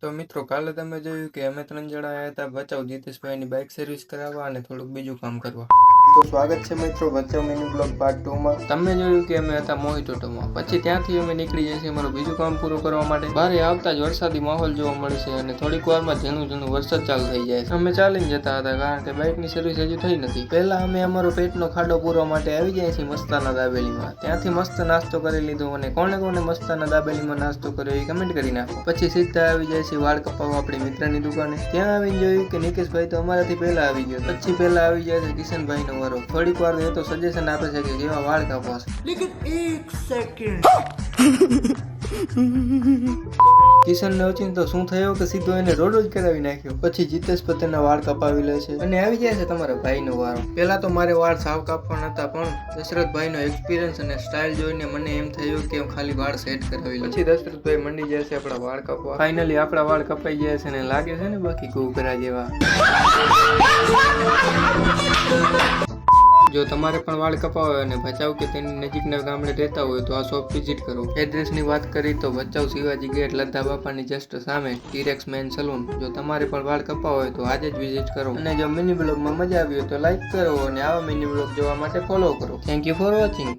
તો મિત્રો કાલે તમે જોયું કે અમે 3 જણા આવ્યા હતા ભચાઉ જીતેશભાઈની બાઇક સર્વિસ કરાવવા અને થોડુંક બીજું કામ કરવા. તો સ્વાગત છે મિત્રો ભચાઉ મિની બ્લોગ પાર્ટ 2 માં. તમે જોયું કે અમે હતા મોહિત ઓટોમાં. પછી ત્યાંથી અમે નીકળી જઈએ છીએ અમારું બીજું કામ પૂરું કરવા માટે. બહાર આવતા જ વરસાદી માહોલ જોવા મળે છે અને થોડીક વારમાં ઝીણું વરસાદ ચાલુ થઈ જાય છે. અમે ચાલીને જતા હતા કારણ કે બાઇકની સર્વિસ હજુ થઈ નથી. પહેલા અમે અમારો પેટનો ખાડો પૂરવા માટે આવી જાય છીએ મસ્તાના દાબેલીમાં. ત્યાંથી મસ્ત નાસ્તો કરી લીધો અને કોને મસ્તાના દાબેલીમાં નાસ્તો કર્યો એ કમેન્ટ કરી નાખો. પછી સીધા આવી જાય છે વાળ કપાવવા આપણી મિત્રની દુકાને. ત્યાં આવીને જોયું કે નિકેશભાઈ તો અમારાથી પહેલા આવી ગયો. પછી પહેલા આવી જાય છે કિશનભાઈનો વારો. થોડીક વાર એ તો સજેશન આપે છે કે કેવા વાળ કાપવા છે. લેકિન એક સેકન્ડ કિશનને ઓચિંતો શું થયો કે સીધો એને રોડ જ કરાવી નાખ્યો. પછી જીતેશ પતેના વાળ કપાવી લે છે અને આવી જાય છે તમારા ભાઈનો વારો. પહેલા તો મારે વાળ સાવ કાપવા નતા પણ દશરથભાઈનો એક્સપિરિયન્સ અને સ્ટાઇલ જોઈને મને એમ થયું કે હું ખાલી વાળ સેટ કરાવી લઉં. પછી દશરથભાઈ મંડી જાય છે આપણા વાળ કાપવા. ફાઇનલી આપણા વાળ કપાઈ જાય છે અને લાગે છે ને બાકી ઘૂઘરા જેવા. જો તમારે પણ વાળ કપાવા હોય અને ભચાઉ કે તેની નજીકના ગામડે રહેતા હોય તો આ શોપ વિઝિટ કરો. એડ્રેસની વાત કરી તો ભચાઉ શિવાજી ગેટ લદ્દા બાપાની જસ્ટ સામે ટીરેક્સ મેન સલૂન. જો તમારે પણ વાળ કપાવા હોય તો આજે જ વિઝિટ કરો. અને જો મિની બ્લોગમાં મજા આવી હોય તો લાઈક કરો અને આવા મિની બ્લોગ જોવા માટે ફોલો કરો. Thank you for watching.